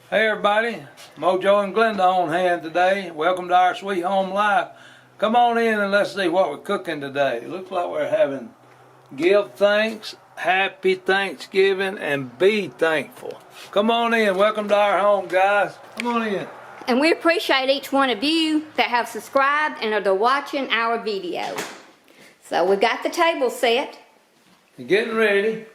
Hey everybody, MoeJoe and Glenda on hand today. Welcome to our sweet home life. Come on in and let's see what we're cooking today. It looks like we're having give thanks, happy Thanksgiving, and be thankful. Come on in, welcome to our home, guys. Come on in. And we appreciate each one of you that have subscribed and are watching our video. So we've got the table set. You're getting ready.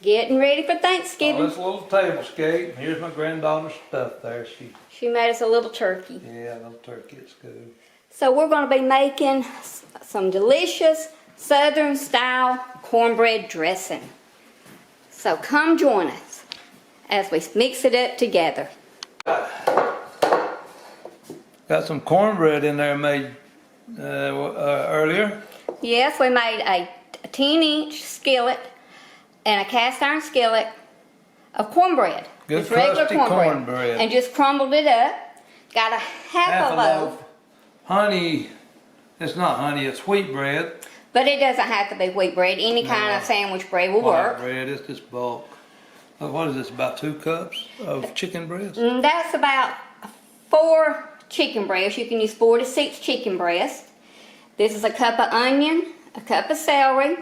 Getting ready for Thanksgiving. Oh, this little table scape. Here's my granddaughter's stuff there. She made us a little turkey. Yeah, a little turkey, it's good. So we're going to be making some delicious Southern Style Cornbread Dressing. So come join us as we mix it up together. Got some cornbread in there made earlier. Yes, we made a 10-inch skillet and a cast iron skillet of cornbread. Good regular crusty cornbread. And just crumbled it up. Got a half a loaf. Honey, it's not honey, it's wheat bread. But it doesn't have to be wheat bread. Any kind of sandwich bread will work. White bread, it's just bulk. What is this, about 2 cups of chicken breast? That's about 4 chicken breasts. You can use 4 to 6 chicken breasts. This is a cup of onion, a cup of celery,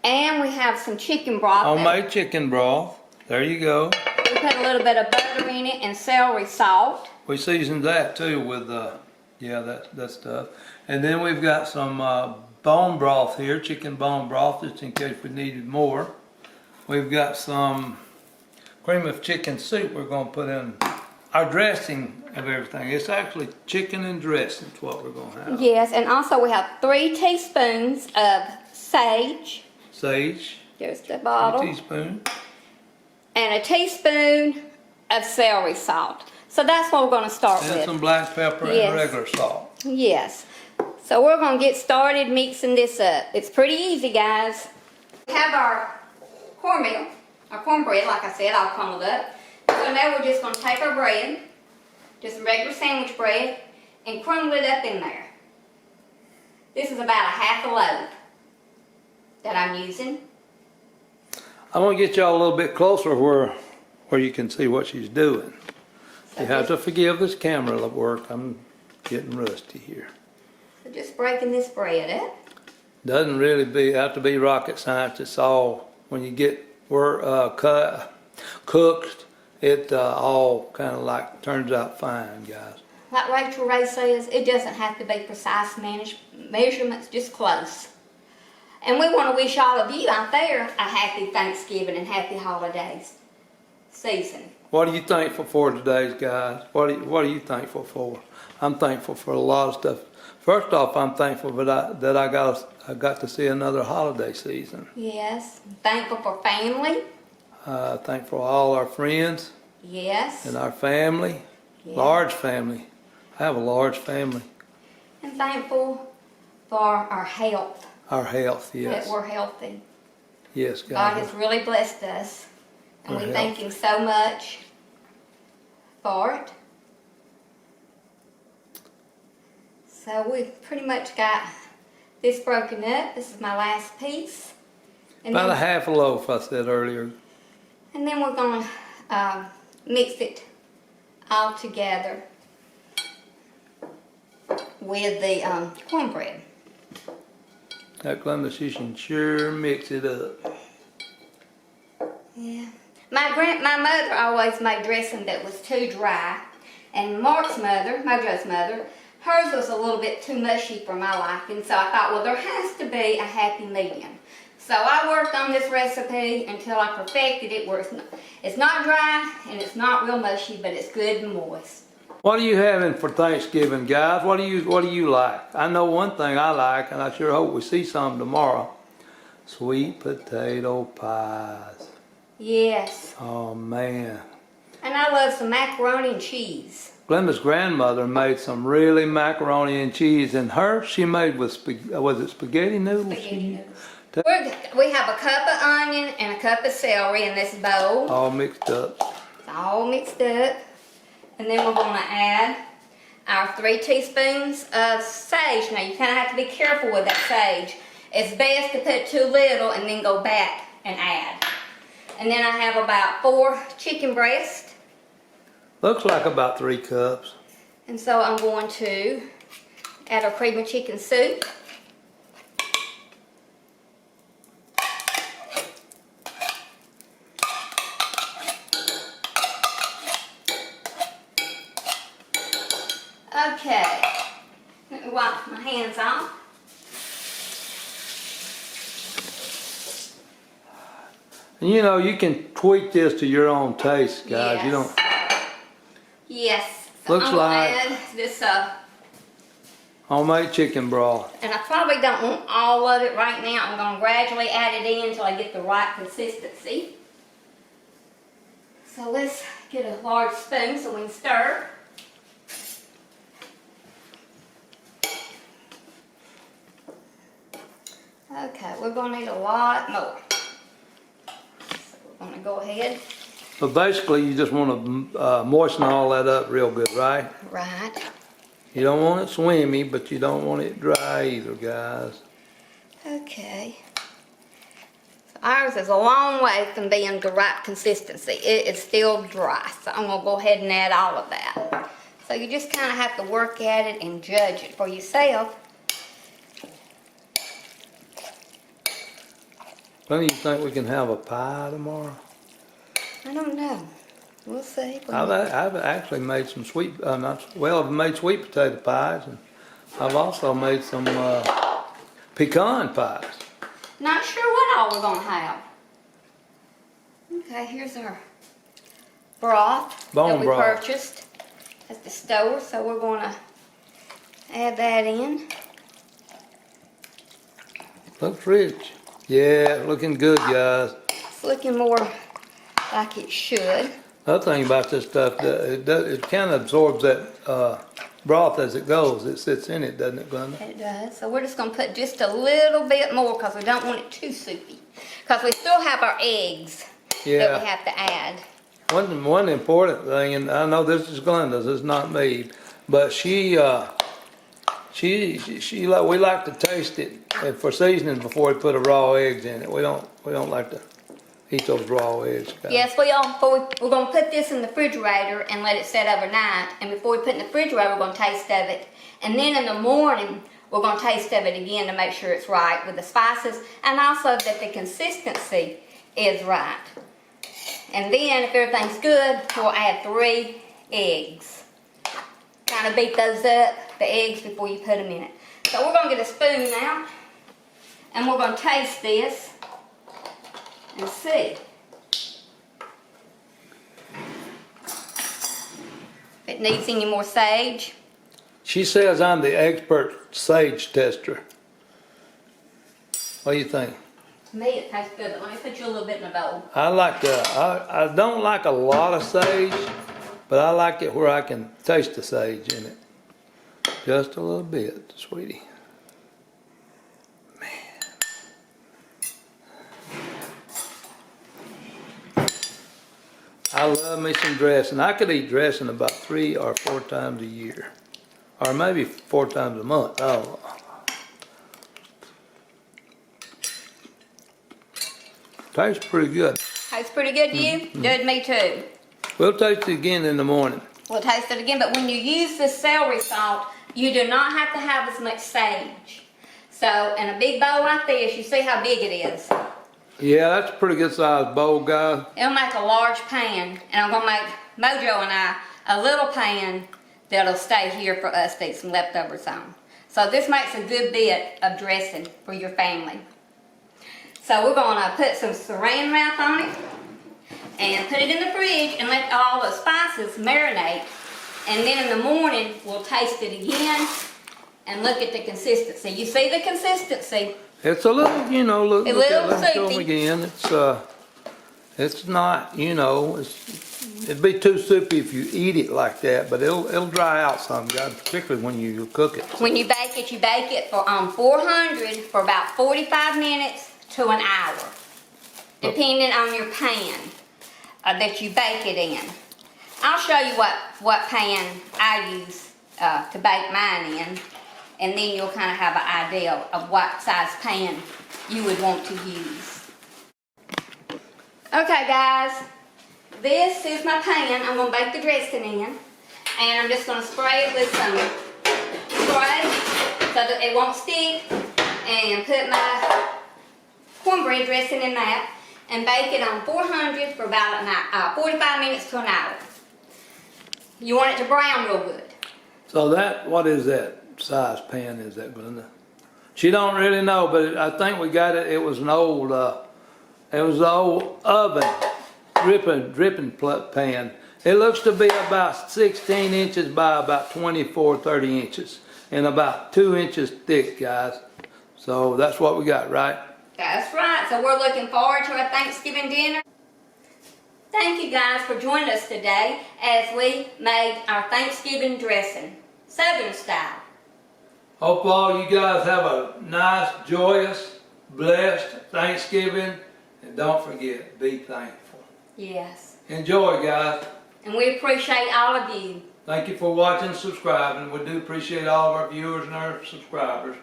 and we have some chicken broth. Homemade chicken broth. There you go. We put a little bit of butter in it and celery salt. We seasoned that too with that stuff. And then we've got some bone broth here, chicken bone broth, just in case we needed more. We've got some cream of chicken soup we're going to put in our dressing of everything. It's actually chicken and dressing is what we're going to have. Yes, and also we have 3 teaspoons of sage. Sage. There's the bottle. 1 teaspoon. And a teaspoon of celery salt. So that's what we're going to start with. And some black pepper and regular salt. Yes. So we're going to get started mixing this up. It's pretty easy, guys. We have our cornmeal, our cornbread, like I said, all crumbled up. So now we're just going to take our bread, just some regular sandwich bread, and crumble it up in there. This is about a half a loaf that I'm using. I want to get y'all a little bit closer where you can see what she's doing. So you have to forgive this camera work. I'm getting rusty here. So just breaking this bread up. Doesn't really have to be rocket science. It's all, when you get cooked, it all kind of like turns out fine, guys. Like Rachel Ray says, it doesn't have to be precise measurements, just close. And we want to wish all of you out there a happy Thanksgiving and happy holidays season. What are you thankful for today, guys? What are you thankful for? I'm thankful for a lot of stuff. First off, I'm thankful that I got to see another holiday season. Yes. Thankful for family. Thankful for all our friends. Yes. And our family. Yes. Large family. I have a large family. And thankful for our health. Our health, yes. That we're healthy. Yes, God has really blessed us. And we thank Him so much for it. So we've pretty much got this broken up. This is my last piece. And about a half a loaf, I said earlier. And then we're going to mix it all together with the cornbread. That Glenda, she can sure mix it up. Yeah. My mother always made dressing that was too dry. And Mark's mother, MoeJoe's mother, hers was a little bit too mushy for my liking. So I thought, well, there has to be a happy medium. So I worked on this recipe until I perfected it where it's not dry and it's not real mushy, but it's good and moist. What are you having for Thanksgiving, guys? What do you like? I know one thing I like, and I sure hope we see some tomorrow. Sweet potato pies. Yes. Oh, man. And I love some macaroni and cheese. Glenda's grandmother made some really macaroni and cheese, and she made with, was it spaghetti noodles? Spaghetti noodles. We have a cup of onion and a cup of celery in this bowl. All mixed up. It's all mixed up. And then we're going to add our 3 teaspoons of sage. Now you kind of have to be careful with that sage. It's best to put too little and then go back and add. And then I have about 4 chicken breasts. Looks like about 3 cups. And so I'm going to add our cream of chicken soup. Okay, let me wipe my hands off. And you know, you can tweak this to your own taste, guys. Yes. You don't. Yes. So Looks I'm gonna like add this homemade chicken broth. and I probably don't want all of it right now. I'm gonna gradually add it in until I get the right consistency. So let's get a large spoon so we can stir. Okay, we're gonna need a lot more. So we're gonna go ahead. So basically, you just want to moisten all that up real good, right? Right. You don't want it swimmy, but you don't want it dry either, guys. Okay. So ours is a long way from being the right consistency. It is still dry, so I'm gonna go ahead and add all of that. So you just kind of have to work at it and judge it for yourself. When do you think we can have a pie tomorrow? I don't know. We'll see. I've actually made some I've made sweet potato pies, and I've also made some pecan pies. Not sure what all we're gonna have. Okay, here's our broth Bone that we broth. purchased at the store. So we're gonna add that in. Looks rich. Yeah, looking good, guys. It's looking more like it should. Another thing about this stuff, it kind of absorbs that broth as it goes. It sits in it, doesn't it, Glenda? It does. So we're just going to put just a little bit more because we don't want it too soupy. Because we still have our eggs that we have to add. One important thing, and I know this is Glenda's, it's not me, but we like to taste it for seasoning before we put a raw eggs in it. We don't like to eat those raw eggs, guys. Yes, we're going to put this in the refrigerator and let it set overnight. And before we put it in the refrigerator, we're going to taste of it. And then in the morning, we're going to taste of it again to make sure it's right with the spices. And also that the consistency is right. And then if everything's good, we'll add 3 eggs. Kind of beat those up, the eggs, before you put them in it. So we're going to get a spoon out. And we're going to taste this. And see if it needs any more sage. She says I'm the expert sage tester. What do you think? To me it tastes good, but let me put you a little bit in the bowl. I don't like a lot of sage, but I like it where I can taste the sage in it. Just a little bit, sweetie. I love me some dressing. I could eat dressing about 3 or 4 times a year. Or maybe 4 times a month. Oh. Tastes pretty good. Tastes pretty good to you? Good to me too. We'll taste it again in the morning. We'll taste it again, but when you use the celery salt, you do not have to have as much sage. So in a big bowl like this, you see how big it is. Yeah, that's a pretty good sized bowl, guys. It'll make a large pan, and I'm gonna make MoeJoe and I a little pan that'll stay here for us to eat some leftovers on. So this makes a good bit of dressing for your family. So we're gonna put some saran wrap on it and put it in the fridge and let all the spices marinate. And then in the morning, we'll taste it again and look at the consistency. You see the consistency? It's a little, you know, look at little let me show them soupy. again. It's not, you know, it'd be too soupy if you eat it like that, but it'll dry out some, guys, particularly when you cook it. When you bake it for 400 for about 45 minutes to an hour, depending on your pan that you bake it in. I'll show you what pan I use to bake mine in, and then you'll kind of have an idea of what size pan you would want to use. Okay guys, this is my pan I'm going to bake the dressing in. And I'm just going to spray it with some spray so that it won't stick. And put my cornbread dressing in that. And bake it on 400 for about 45 minutes to an hour. You want it to brown real good. So that, what is that size pan is that, Glenda? She don't really know, but I think we got it. It was an old, oven, dripping pan. It looks to be about 16 inches by about 24, 30 inches. And about 2 inches thick, guys. So that's what we got, right? That's right. So we're looking forward to our Thanksgiving dinner. Thank you guys for joining us today as we made our Thanksgiving dressing, Southern style. Hope all you guys have a nice, joyous, blessed Thanksgiving. And don't forget, be thankful. Yes. Enjoy, guys. And we appreciate all of you. Thank you for watching and subscribing. We do appreciate all of our viewers and our subscribers.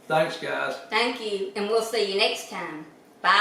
Thanks, guys. Thank you. And we'll see you next time. Bye.